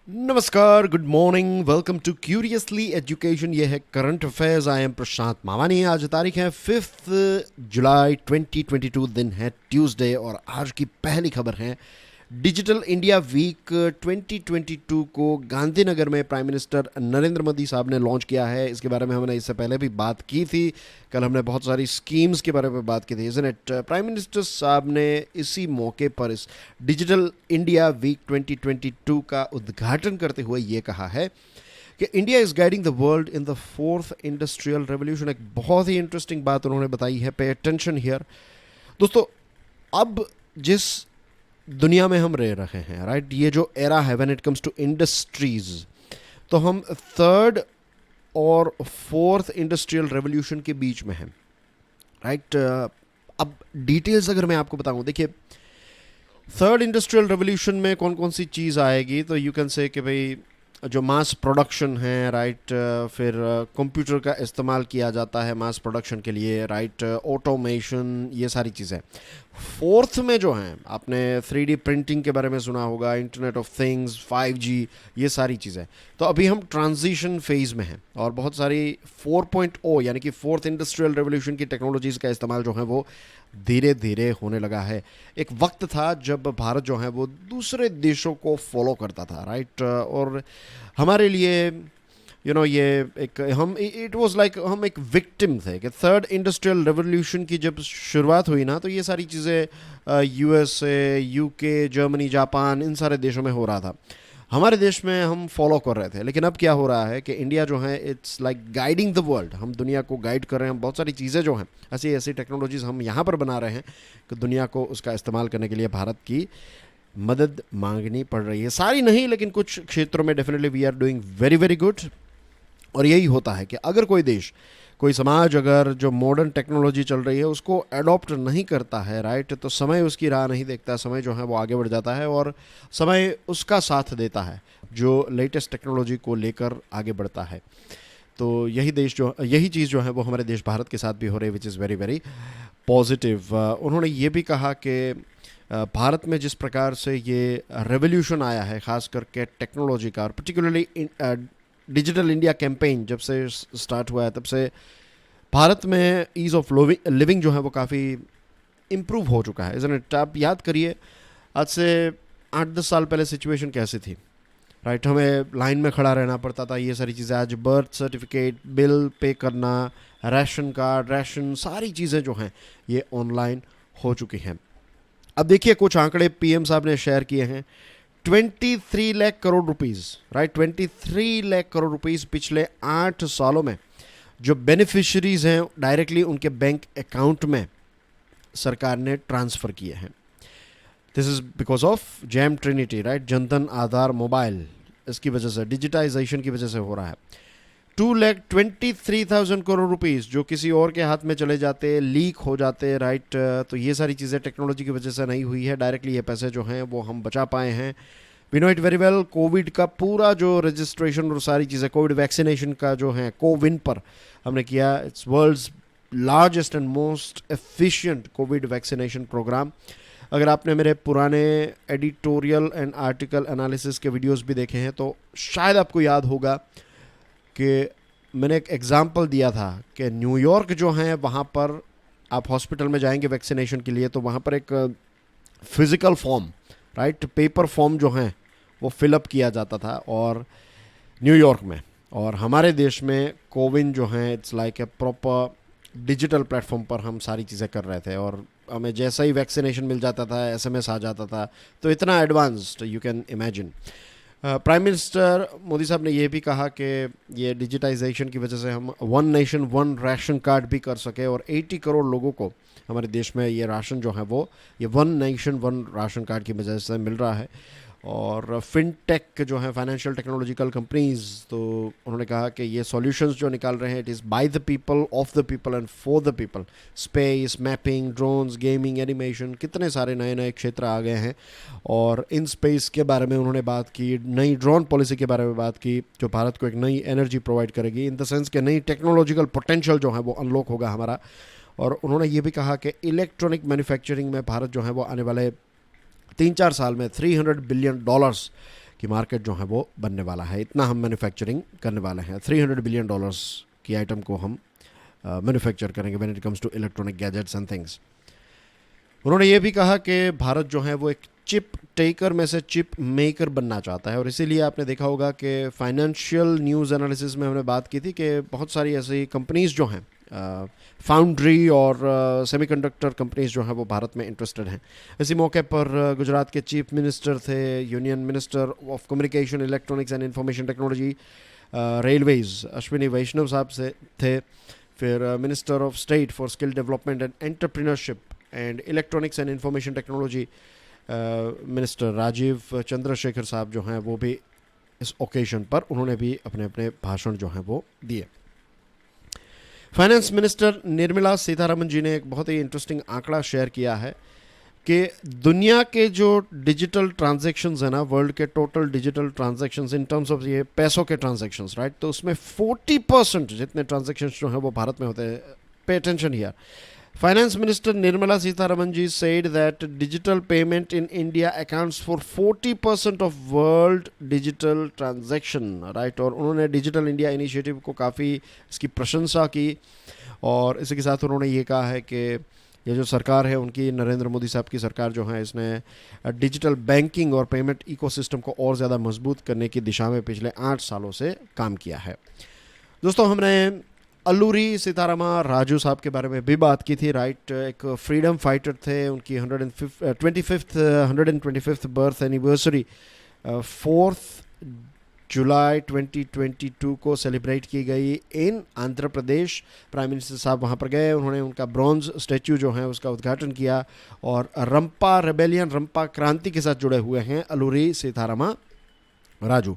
नमस्कार, good morning, welcome to curiously education. ये है current affairs. I am Prashant Mawani. आज तारीख है 5 जुलाई 2022, दिन है ट्यूसडे और आज की पहली खबर है डिजिटल इंडिया वीक 2022 को गांधीनगर में प्राइम मिनिस्टर नरेंद्र मोदी साहब ने लॉन्च किया है। इसके बारे में हमने इससे पहले भी बात की थी। कल हमने बहुत सारी स्कीम्स के बारे में बात की थी, इज़न्ट इट। प्राइम मिनिस्टर साहब ने इसी मौके पर इस डिजिटल इंडिया वीक 2022 का उद्घाटन करते हुए ये कहा है कि India is guiding the world in the fourth industrial revolution. एक बहुत ही इंटरेस्टिंग बात उन्होंने बताई है। पे अटेंशन हियर दोस्तों। अब जिस दुनिया में हम रह रहे हैं, राइट, ये जो एरा है when it comes to industries, तो हम थर्ड और फोर्थ इंडस्ट्रियल रेवोल्यूशन के बीच में हैं, राइट। अब डिटेल्स अगर मैं आपको बताऊं, देखिए, थर्ड इंडस्ट्रियल रेवोल्यूशन में कौन कौन सी चीज़ आएगी, तो यू कैन से कि भाई जो मास प्रोडक्शन है, राइट, फिर कंप्यूटर का इस्तेमाल किया जाता है मास प्रोडक्शन के लिए, राइट, ऑटोमेशन, ये सारी चीज़ें। फोर्थ में जो हैं, आपने 3D प्रिंटिंग के बारे में सुना होगा, इंटरनेट ऑफ थिंग्स, 5G, ये सारी चीज़ें। तो अभी हम ट्रांजिशन फेज़ में हैं और बहुत सारी 4.0 यानी कि फोर्थ इंडस्ट्रियल रेवोल्यूशन की टेक्नोलॉजीज़ का इस्तेमाल जो है वो धीरे धीरे होने लगा है। एक वक्त था जब भारत जो है वो दूसरे देशों को फॉलो करता था, राइट, और हमारे लिए ये एक हम इट वाज लाइक हम एक विक्टिम थे कि थर्ड इंडस्ट्रियल रेवोल्यूशन की जब शुरुआत हुई ना, तो ये सारी चीज़ें USA, UK, जर्मनी, जापान, इन सारे देशों में हो रहा था। हमारे देश में हम फॉलो कर रहे थे, लेकिन अब क्या हो रहा है कि इंडिया जो है it's like guiding the world. हम दुनिया को गाइड कर रहे हैं। बहुत सारी चीज़ें जो हैं, ऐसी ऐसी टेक्नोलॉजीज़ हम यहाँ पर बना रहे हैं कि दुनिया को उसका इस्तेमाल करने के लिए भारत की मदद मांगनी पड़ रही है। सारी नहीं, लेकिन कुछ क्षेत्रों में definitely we are doing very very good. और यही होता है कि अगर कोई देश, कोई समाज अगर जो मॉडर्न टेक्नोलॉजी चल रही है उसको अडॉप्ट नहीं करता है, राइट, तो समय उसकी राह नहीं देखता। समय जो है वो आगे बढ़ जाता है और समय उसका साथ देता है जो लेटेस्ट टेक्नोलॉजी को लेकर आगे बढ़ता है। तो यही चीज़ जो है वो हमारे देश भारत के साथ भी हो रही है, which is very very positive. उन्होंने ये भी कहा कि भारत में जिस प्रकार से ये रेवोल्यूशन आया है, ख़ास करके टेक्नोलॉजी का, और पर्टिकुलरली डिजिटल इंडिया कैंपेन जब से स्टार्ट हुआ है, तब से भारत में ईज़ ऑफ लिविंग जो है वो काफ़ी इम्प्रूव हो चुका है, इज़न्ट इट। आप याद करिए, आज से 8-10 साल पहले सिचुएशन कैसी थी, राइट। हमें लाइन में खड़ा रहना पड़ता था, ये सारी चीज़ें। आज बर्थ सर्टिफिकेट, बिल पे करना, राशन कार्ड, राशन, सारी चीज़ें जो हैं ये ऑनलाइन हो चुकी हैं। अब देखिए, कुछ आंकड़े पीएम साहब ने शेयर किए हैं। 23 lakh crore rupees, right, 23 lakh crore rupees पिछले 8 सालों में जो बेनिफिशरीज हैं डायरेक्टली उनके बैंक अकाउंट में सरकार ने ट्रांसफ़र किए हैं। This is because of jam Trinity, right, Jan Dhan Aadhaar mobile, इसकी वजह से, डिजिटाइजेशन की वजह से हो रहा है। 2,23,000 करोड़ रुपीज़ जो किसी और के हाथ में चले जाते, लीक हो जाते, राइट, तो ये सारी चीज़ें टेक्नोलॉजी की वजह से नहीं हुई है। डायरेक्टली ये पैसे जो हैं वो हम बचा पाए हैं। We know it very well. Covid का पूरा जो रजिस्ट्रेशन और सारी चीज़ें, कोविड वैक्सीनेशन का जो है कोविन पर हमने किया। It's world's largest and most efficient covid vaccination programme. अगर आपने मेरे पुराने एडिटोरियल एंड आर्टिकल एनालिसिस के वीडियोस भी देखे हैं तो शायद आपको याद होगा कि मैंने एक एग्ज़ाम्पल दिया था कि न्यूयॉर्क जो है वहाँ पर आप हॉस्पिटल में जाएंगे वैक्सीनेशन के लिए, तो वहाँ पर एक physical form, right, paper form जो है वो फिलअप किया जाता था, और न्यूयॉर्क में। और हमारे देश में कोविन जो है it's like a proper digital platform पर हम सारी चीज़ें कर रहे थे, और हमें जैसा ही वैक्सीनेशन मिल जाता था, SMS आ जाता था, तो इतना advanced you can imagine. Prime minister Modi साहब ने ये भी कहा कि ये डिजिटाइजेशन की वजह से हम one nation one ration card भी कर सके, और 80 करोड़ लोगों को हमारे देश में ये राशन जो है वो ये one nation one ration card की वजह से मिल रहा है। और फिनटेक जो है, फाइनेंशियल टेक्नोलॉजिकल कंपनीज, तो उन्होंने कहा कि ये सॉल्यूशंस जो निकाल रहे हैं, it is by the people, of the people and for the people. Space, mapping, drones, gaming, animation, कितने सारे नए नए क्षेत्र आ गए हैं। और इन स्पेस के बारे में उन्होंने बात की, नई ड्रोन पॉलिसी के बारे में बात की जो भारत को एक नई एनर्जी प्रोवाइड करेगी, इन द सेंस कि नई टेक्नोलॉजिकल पोटेंशियल जो है वो अनलॉक होगा हमारा। और उन्होंने ये भी कहा कि इलेक्ट्रॉनिक मैन्युफैक्चरिंग में भारत जो है वो आने वाले 3-4 साल में $300 बिलियन की मार्केट जो है वो बनने वाला है। इतना हम मैन्युफैक्चरिंग करने वाले हैं, $300 बिलियन की आइटम को हम मैन्युफैक्चर करेंगे when it comes to electronic gadgets and things. उन्होंने ये भी कहा कि भारत जो है वो एक चिप टेकर में से चिप मेकर बनना चाहता है, और इसीलिए आपने देखा होगा कि फाइनेंशियल न्यूज़ एनालिसिस में हमने बात की थी कि बहुत सारी ऐसी कंपनीज जो हैं, फाउंड्री और सेमीकंडक्टर कंपनीज जो हैं वो भारत में इंटरेस्टेड हैं। इसी मौके पर गुजरात के चीफ मिनिस्टर थे, union minister of communication, electronics and information technology, railways Ashwini Vaishnaw साहब से थे। फिर minister of state for skill development and entrepreneurship and electronics and information technology minister Rajeev Chandrasekhar साहब जो हैं वो भी इस ओकेजन पर उन्होंने भी अपने अपने भाषण जो हैं वो दिए। फाइनेंस मिनिस्टर निर्मला सीतारमण जी ने एक बहुत ही इंटरेस्टिंग आंकड़ा शेयर किया है कि दुनिया के जो डिजिटल ट्रांजैक्शंस है ना, वर्ल्ड के total digital transactions in terms of ये पैसों के ट्रांजैक्शंस, राइट, तो उसमें 40% जितने ट्रांजैक्शंस जो हैं वो भारत में होते हैं। Pay attention here. Finance Minister Nirmala Sitharaman ji said that digital payment in India accounts for 40% of world digital transaction, right? और उन्होंने डिजिटल इंडिया इनिशिएटिव को काफ़ी इसकी प्रशंसा की, और इसी के साथ उन्होंने ये कहा है कि ये जो सरकार है उनकी, नरेंद्र मोदी साहब की सरकार जो है, इसने डिजिटल बैंकिंग और पेमेंट इकोसिस्टम को और ज़्यादा मजबूत करने की दिशा में पिछले 8 सालों से काम किया है। दोस्तों, हमने अल्लूरी सीतारामा राजू साहब के बारे में भी बात की थी, राइट। एक फ्रीडम फाइटर थे, उनकी 125th बर्थ एनिवर्सरी 4 जुलाई 2022 को सेलिब्रेट की गई इन आंध्र प्रदेश। प्राइम मिनिस्टर साहब वहाँ पर गए, उन्होंने उनका ब्रॉन्ज स्टैच्यू जो है उसका उद्घाटन किया, और रंपा रेबेलियन, रंपा क्रांति के साथ जुड़े हुए हैं अल्लूरी सीतारामा राजू।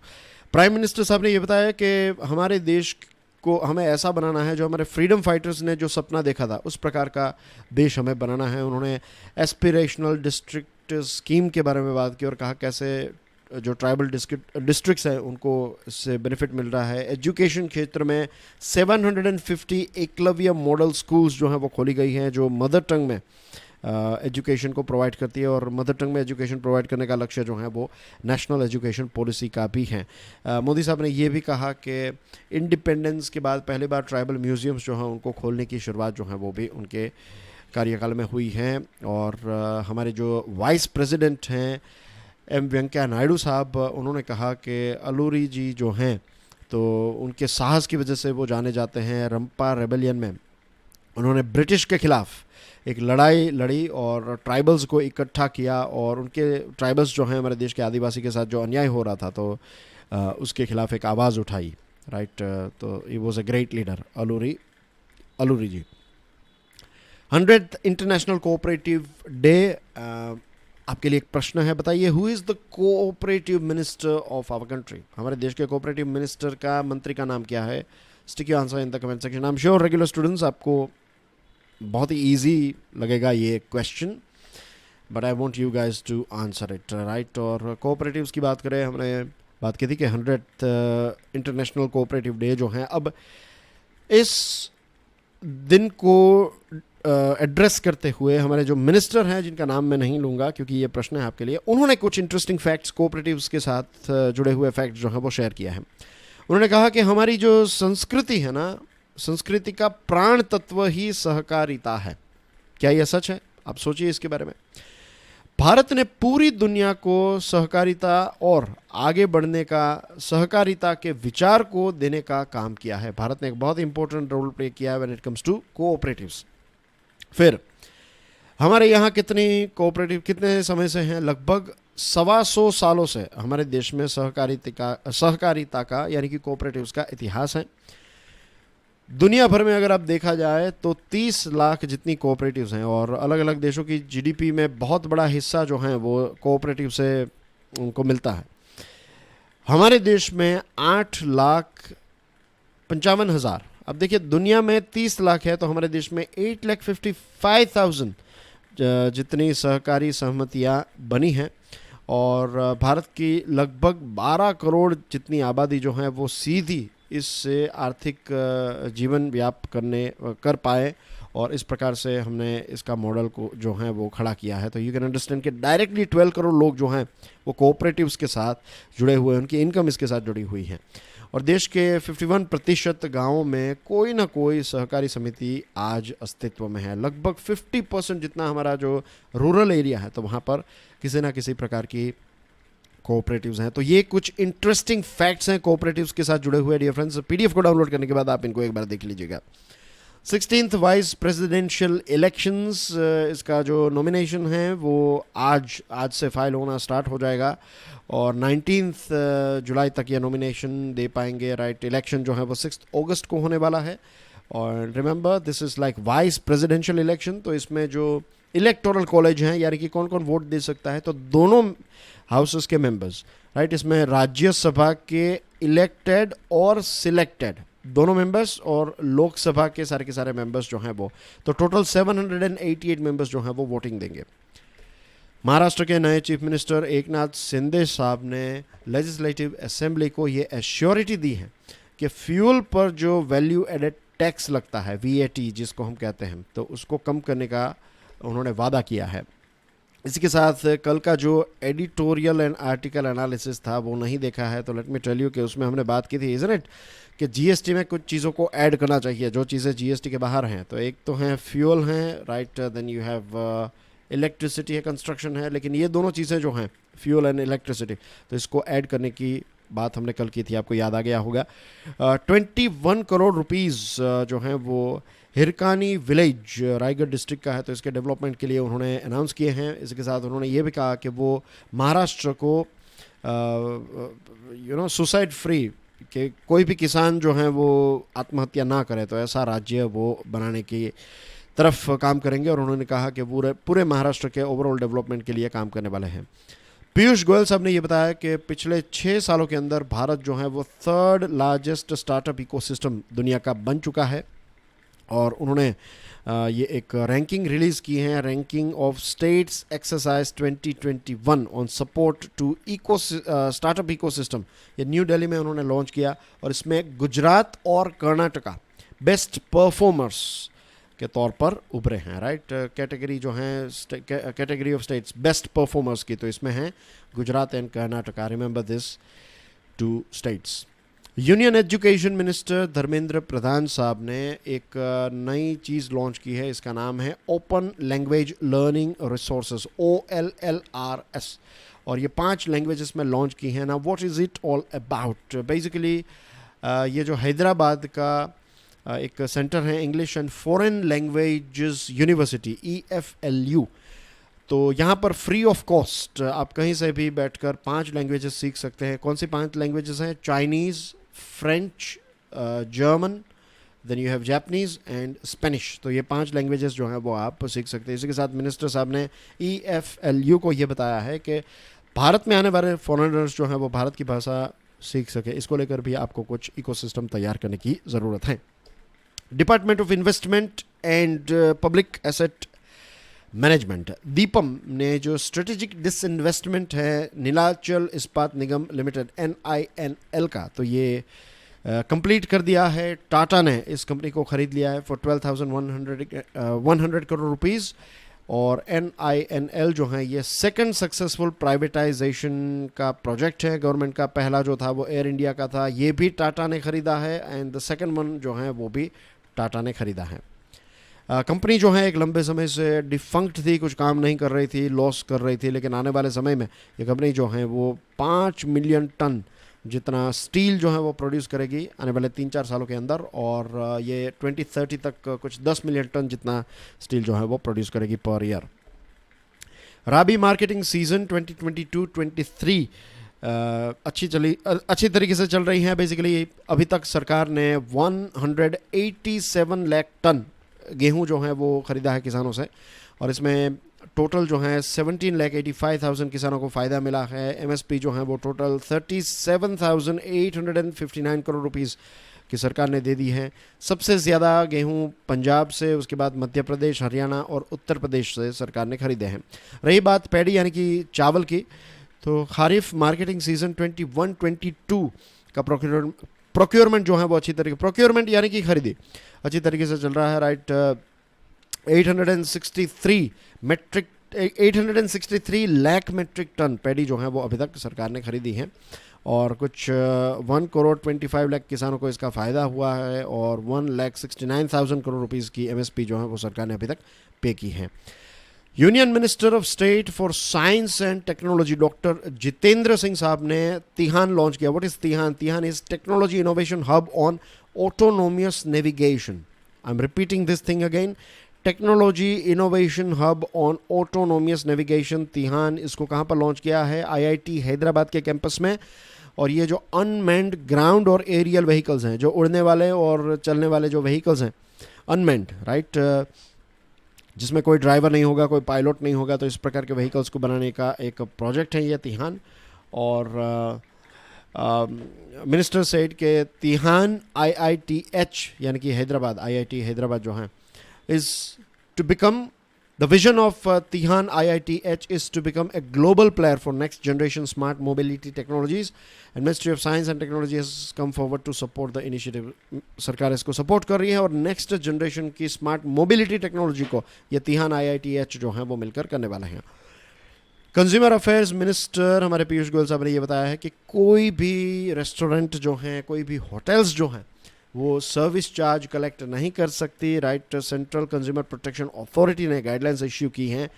प्राइम मिनिस्टर साहब ने ये बताया कि हमारे देश को हमें ऐसा बनाना है जो हमारे फ्रीडम फाइटर्स ने जो सपना देखा था उस प्रकार का देश हमें बनाना है। उन्होंने एस्पिरेशनल डिस्ट्रिक्ट स्कीम के बारे में बात की और कहा कैसे जो ट्राइबल डिस्ट्रिक्ट्स हैं उनको इससे बेनिफिट मिल रहा है। एजुकेशन क्षेत्र में 750 एकलव्य मॉडल स्कूल्स जो हैं वो खोली गई हैं, जो मदर टंग में एजुकेशन को प्रोवाइड करती है, और मदर टंग में एजुकेशन प्रोवाइड करने का लक्ष्य जो है वो नेशनल एजुकेशन पॉलिसी का भी है। मोदी साहब ने ये भी कहा कि इंडिपेंडेंस के बाद पहली बार ट्राइबल म्यूज़ियम्स जो हैं उनको खोलने की शुरुआत जो है वो भी उनके कार्यकाल में हुई है। और हमारे जो वाइस प्रेसिडेंट हैं एम वेंकैया नायडू साहब, उन्होंने कहा कि अल्लूरी जी जो हैं तो उनके साहस की वजह से वो जाने जाते हैं। रंपा रेबेलियन में उन्होंने ब्रिटिश के ख़िलाफ़ एक लड़ाई लड़ी और ट्राइबल्स को इकट्ठा किया, और उनके ट्राइबल्स जो हैं हमारे देश के आदिवासी के साथ जो अन्याय हो रहा था तो उसके खिलाफ एक आवाज़ उठाई, राइट। तो he was a great leader Alluri ji. 100th international cooperative day, आपके लिए एक प्रश्न है, बताइए who is the cooperative minister of our country. हमारे देश के कोऑपरेटिव मिनिस्टर का, मंत्री का नाम क्या है? Stick your answer in the comment section. I am sure regular students आपको बहुत ही ईजी लगेगा ये question, but I want you guys to answer it, right. और कोऑपरेटिव्स की बात करें, हमने बात की थी कि 100th इंटरनेशनल कोऑपरेटिव डे जो है, अब इस दिन को एड्रेस करते हुए हमारे जो मिनिस्टर हैं, जिनका नाम मैं नहीं लूँगा क्योंकि ये प्रश्न है आपके लिए, उन्होंने कुछ इंटरेस्टिंग फैक्ट्स कोऑपरेटिव्स के साथ जुड़े हुए फैक्ट्स जो हैं वो शेयर किया है। उन्होंने कहा कि हमारी जो संस्कृति है ना, संस्कृति का प्राण तत्व ही सहकारिता है। क्या यह सच है? आप सोचिए इसके बारे में। भारत ने पूरी दुनिया को सहकारिता और आगे बढ़ने का, सहकारिता के विचार को देने का काम किया है। भारत ने एक बहुत इंपॉर्टेंट रोल प्ले किया है when it comes to cooperatives. फिर हमारे यहाँ कितनी कोऑपरेटिव कितने समय से हैं? लगभग 125 सालों से हमारे देश में सहकारिता का यानी कि कोऑपरेटिव्स का इतिहास है। दुनिया भर में अगर आप देखा जाए तो 30 लाख जितनी कोऑपरेटिव्स हैं, और अलग अलग देशों की जीडीपी में बहुत बड़ा हिस्सा जो है वो कोऑपरेटिव से उनको मिलता है। हमारे देश में 8,55,000, अब देखिए दुनिया में 30 लाख है तो हमारे देश में 8,55,000 जितनी सहकारी सहमतियाँ बनी हैं, और भारत की लगभग 12 करोड़ जितनी आबादी जो है वो सीधी इससे आर्थिक जीवन व्याप कर पाए और इस प्रकार से हमने इसका मॉडल को जो है वो खड़ा किया है। तो यू कैन अंडरस्टैंड कि डायरेक्टली 12 करोड़ लोग जो हैं वो कोऑपरेटिव्स के साथ जुड़े हुए हैं, उनकी इनकम इसके साथ जुड़ी हुई है। और देश के 51% गाँवों में कोई ना कोई सहकारी समिति आज अस्तित्व में है। लगभग 50% जितना हमारा जो रूरल एरिया है तो वहाँ पर किसी ना किसी प्रकार की कोऑपरेटिव्स हैं। तो ये कुछ इंटरेस्टिंग फैक्ट्स हैं कोऑपरेटिव्स के साथ जुड़े हुए डियर फ्रेंड्स। पीडीएफ को डाउनलोड करने के बाद आप इनको एक बार देख लीजिएगा। 16th वाइस प्रेसिडेंशियल इलेक्शंस, इसका जो नॉमिनेशन है वो आज से फाइल होना स्टार्ट हो जाएगा और 19th जुलाई तक ये नॉमिनेशन दे पाएंगे, राइट। इलेक्शन जो है वो 6 अगस्त को होने वाला है। और remember this is like vice presidential election, तो इसमें जो इलेक्टोरल कॉलेज हैं यानी कि कौन कौन वोट दे सकता है, तो दोनों हाउसेस के मेंबर्स, राइट। इसमें राज्यसभा के इलेक्टेड और सिलेक्टेड दोनों मेंबर्स और लोकसभा के सारे मेंबर्स जो हैं वो, तो टोटल 788 मेंबर्स जो हैं वो वोटिंग देंगे। महाराष्ट्र के नए चीफ मिनिस्टर एकनाथ शिंदे साहब ने लेजिस्लेटिव असेंबली को ये एश्योरिटी दी है कि फ्यूल पर जो वैल्यू एडेड टैक्स लगता है, वीएटी जिसको हम कहते हैं, तो उसको कम करने का उन्होंने वादा किया है। इसी के साथ कल का जो एडिटोरियल एंड आर्टिकल एनालिसिस था वो नहीं देखा है तो लेट मी टेल यू कि उसमें हमने बात की थी, इज़न्ट इट, कि जीएसटी में कुछ चीज़ों को ऐड करना चाहिए जो चीज़ें जीएसटी के बाहर हैं। तो एक तो हैं फ्यूल हैं, right, then you have electricity है, कंस्ट्रक्शन है, लेकिन ये दोनों चीज़ें जो हैं फ्यूल एंड इलेक्ट्रिसिटी, तो इसको ऐड करने की बात हमने कल की थी, आपको याद आ गया होगा। 21 करोड़ रुपीज़ जो हैं वो हिरकानी विलेज रायगढ़ डिस्ट्रिक्ट का है, तो इसके डेवलपमेंट के लिए उन्होंने अनाउंस किए हैं। इसके साथ उन्होंने ये भी कहा कि वो महाराष्ट्र को सुसाइड फ्री, कि कोई भी किसान जो हैं वो आत्महत्या ना करे, तो ऐसा राज्य वो बनाने की तरफ काम करेंगे। और उन्होंने कहा कि पूरे महाराष्ट्र के ओवरऑल डेवलपमेंट के लिए काम करने वाले हैं। पीयूष गोयल साहब ने ये बताया कि पिछले 6 सालों के अंदर भारत जो है वो 3rd लार्जेस्ट स्टार्टअप इकोसिस्टम दुनिया का बन चुका है। और उन्होंने ये एक रैंकिंग रिलीज़ की है, ranking of states exercise 2021 on support to startup ecosystem. ये न्यू दिल्ली में उन्होंने लॉन्च किया और इसमें गुजरात और कर्नाटका बेस्ट परफॉर्मर्स के तौर पर उभरे हैं, राइट। कैटेगरी जो हैं category of states best performers की, तो इसमें हैं Gujarat and Karnataka. Remember this 2 states. Union education minister Dharmendra Pradhan साहब ने एक नई चीज़ लॉन्च की है, इसका नाम है open language learning resources, OLLRS। और ये 5 लैंग्वेजेस में लॉन्च की हैं ना। What is it all about? Basically ये जो हैदराबाद का एक सेंटर है English and foreign languages university, EFLU, तो यहाँ पर फ्री ऑफ कॉस्ट आप कहीं से भी बैठकर 5 लैंग्वेजेस सीख सकते हैं। कौन सी 5 लैंग्वेजेस हैं? Chinese, French, German, then you have Japanese and Spanish. तो ये 5 लैंग्वेजेस जो हैं वो आप सीख सकते हैं। इसी के साथ मिनिस्टर साहब ने EFLU को ये बताया है कि भारत में आने वाले फॉरेनर्स जो हैं वो भारत की भाषा सीख सके, इसको लेकर भी आपको कुछ इकोसिस्टम तैयार करने की ज़रूरत है। Department of investment and public asset management, Deepam ने जो स्ट्रेटेजिक डिसइन्वेस्टमेंट है नीलाचल इस्पात निगम लिमिटेड NINL का, तो ये कंप्लीट कर दिया है। टाटा ने इस कंपनी को ख़रीद लिया है फॉर 12,100 करोड़ रुपीज़। और NINL जो है ये 2nd सक्सेसफुल प्राइवेटाइजेशन का प्रोजेक्ट है गवर्नमेंट का। पहला जो था वो एयर इंडिया का था, ये भी टाटा ने ख़रीदा है, एंड द सेकंड वन जो है वो भी टाटा ने ख़रीदा है। कंपनी जो है एक लंबे समय से डिफंक्ट थी, कुछ काम नहीं कर रही थी, लॉस कर रही थी, लेकिन आने वाले समय में ये कंपनी जो है वो 5 मिलियन टन जितना स्टील जो है वो प्रोड्यूस करेगी आने वाले 3-4 सालों के अंदर। और ये 2030 तक कुछ 10 मिलियन टन जितना स्टील जो है वो प्रोड्यूस करेगी पर ईयर। राबी मार्केटिंग सीजन 2022-23 अच्छी तरीके से चल रही है। बेसिकली अभी तक सरकार ने 187 लाख टन गेहूं जो है वो ख़रीदा है किसानों से, और इसमें टोटल जो है 17,85,000 किसानों को फ़ायदा मिला है। MSP जो है वो टोटल 37,859 करोड़ रुपीज़ की सरकार ने दे दी है। सबसे ज़्यादा गेहूं पंजाब से, उसके बाद मध्य प्रदेश, हरियाणा और उत्तर प्रदेश से सरकार ने ख़रीदे हैं। रही बात पैडी यानी कि चावल की, तो खारिफ मार्केटिंग सीजन 21-22 का प्रोक्योरमेंट जो है वो अच्छी तरीके, प्रोक्योरमेंट यानी कि खरीदी अच्छी तरीके से चल रहा है, right. 863 lakh metric tonne paddy जो है वो अभी तक सरकार ने खरीदी है, और कुछ 1,25,00,000 किसानों को इसका फ़ायदा हुआ है, और 1,69,000 करोड़ रुपीज़ की एमएसपी जो है वो सरकार ने अभी तक पे की है। Union minister of state for science and technology doctor Jitendra Singh साहब ने तिहान लॉन्च किया। What is TiHAN? TiHAN is technology innovation hub on autonomous navigation. I am repeating this thing again, technology innovation hub on autonomous navigation TiHAN. इसको कहाँ पर launch किया है? IIT Hyderabad के campus में। और ये जो अनमैन्ड ग्राउंड और एरियल व्हीकल्स हैं, जो उड़ने वाले और चलने वाले जो व्हीकल्स हैं, अनमैन्ड, राइट, जिसमें कोई ड्राइवर नहीं होगा, कोई पायलट नहीं होगा, तो इस प्रकार के व्हीकल्स को बनाने का एक प्रोजेक्ट है ये तिहान। और मिनिस्टर सेड के तिहान IITH यानी कि हैदराबाद, IIT हैदराबाद जो है, is to become, the vision of Tihan IITH is to become a global player for next generation smart mobility technologies, and Ministry of Science and Technology has come forward to support the initiative। सरकार इसको support कर रही है और next generation की smart mobility technology को ये तिहान IITH जो है वो मिलकर करने वाले हैं। कंज्यूमर अफेयर्स मिनिस्टर हमारे पीयूष गोयल साहब ने ये बताया है कि कोई भी रेस्टोरेंट जो हैं, कोई भी होटल्स जो हैं, वो सर्विस चार्ज कलेक्ट नहीं कर सकती। Right, central consumer protection authority ने गाइडलाइंस इश्यू की हैं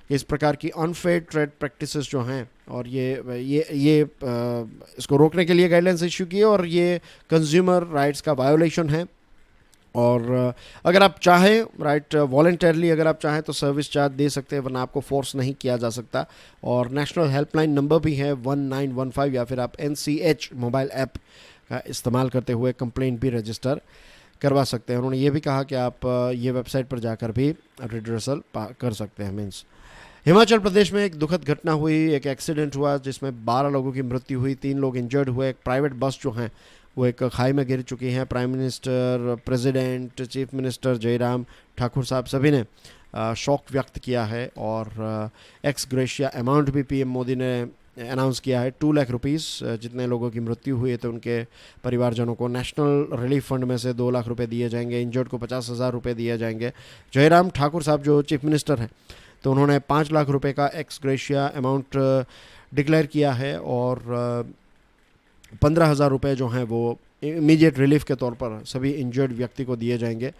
कि इस प्रकार की अनफेयर ट्रेड प्रैक्टिसेस जो हैं, और ये इसको रोकने के लिए गाइडलाइंस इश्यू की है, और ये कंज्यूमर राइट्स का वायोलेशन है। और अगर आप चाहें, राइट, वॉलंटरली अगर आप चाहें तो सर्विस चार्ज दे सकते हैं, वरना आपको फोर्स नहीं किया जा सकता। और नेशनल हेल्पलाइन नंबर भी है 1915, या फिर आप NCH मोबाइल ऐप का इस्तेमाल करते हुए कंप्लेंट भी रजिस्टर करवा सकते हैं। उन्होंने ये भी कहा कि आप ये वेबसाइट पर जाकर भी रिड्रेसल कर सकते हैं। मीन्स हिमाचल प्रदेश में एक दुखद घटना हुई, एक एक्सीडेंट हुआ जिसमें 12 लोगों की मृत्यु हुई, 3 लोग इंजर्ड हुए। एक प्राइवेट बस जो हैं वो एक खाई में गिर चुकी हैं। Prime minister, president, chief minister Jairam Thakur साहब सभी ने शोक व्यक्त किया है, और एक्स ग्रेशिया अमाउंट भी PM मोदी ने अनाउंस किया है। 2 लाख रुपीज़, जितने लोगों की मृत्यु हुई है तो उनके परिवारजनों को नेशनल रिलीफ फंड में से 2 लाख रुपए दिए जाएंगे, इंजर्ड को 50,000 रुपये दिए जाएंगे। जयराम ठाकुर साहब जो चीफ मिनिस्टर हैं, तो उन्होंने 5 लाख रुपए का एक्स ग्रेशिया अमाउंट डिक्लेयर किया है, और 15,000 रुपये जो हैं वो इमीडिएट रिलीफ के तौर पर सभी इंजर्ड व्यक्ति को दिए जाएंगे,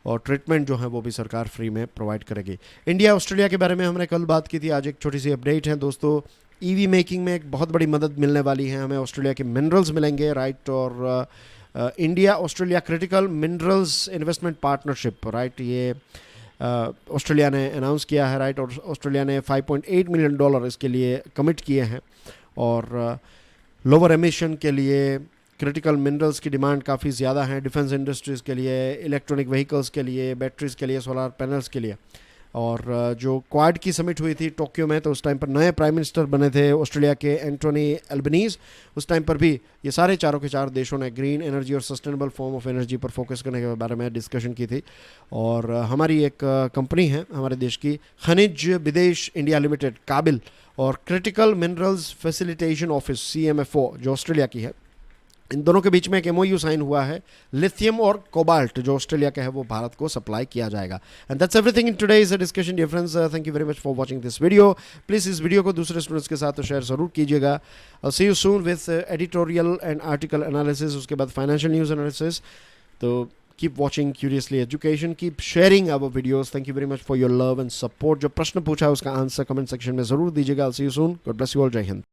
और ट्रीटमेंट जो है वो भी सरकार फ्री में प्रोवाइड करेगी। इंडिया ऑस्ट्रेलिया के बारे में हमने कल बात की थी, आज एक छोटी सी अपडेट है दोस्तों। EV मेकिंग में एक बहुत बड़ी मदद मिलने वाली है, हमें ऑस्ट्रेलिया के मिनरल्स मिलेंगे, राइट। और India Australia critical minerals investment partnership, right, ये ऑस्ट्रेलिया ने अनाउंस किया है, राइट। और ऑस्ट्रेलिया ने $5.8 मिलियन इसके लिए कमिट किए हैं, और लोअर एमिशन के लिए क्रिटिकल मिनरल्स की डिमांड काफ़ी ज़्यादा है, डिफेंस इंडस्ट्रीज़ के लिए, इलेक्ट्रॉनिक व्हीकल्स के लिए, बैटरीज़ के लिए, सोलर पैनल्स के लिए। और जो क्वाड की समिट हुई थी टोक्यो में, तो उस टाइम पर नए प्राइम मिनिस्टर बने थे ऑस्ट्रेलिया के, एंटोनी एल्बनीज़। उस टाइम पर भी ये सारे चारों के चार देशों ने ग्रीन एनर्जी और सस्टेनेबल फॉर्म ऑफ एनर्जी पर फोकस करने के बारे में डिस्कशन की थी। और हमारी एक कंपनी है हमारे देश की, खनिज विदेश इंडिया लिमिटेड, काबिल, और critical minerals facilitation office CMFO जो ऑस्ट्रेलिया की है, इन दोनों के बीच में एक MOU साइन हुआ है। लिथियम और कोबाल्ट जो ऑस्ट्रेलिया का है वो भारत को सप्लाई किया जाएगा। And that's everything in today's discussion dear friends. Thank you very much for watching this video. Please इस वीडियो को दूसरे स्टूडेंट्स के साथ शेयर ज़रूर कीजिएगा। I see you soon with editorial and article analysis, उसके बाद फाइनेंशियल न्यूज़ एनालिसिस। तो keep watching curiously education, keep sharing our videos. Thank you very much for your love and support. जो प्रश्न पूछा है उसका आंसर कमेंट सेक्शन में ज़रूर दीजिएगा। I see you soon. God bless you all. जय हिंद।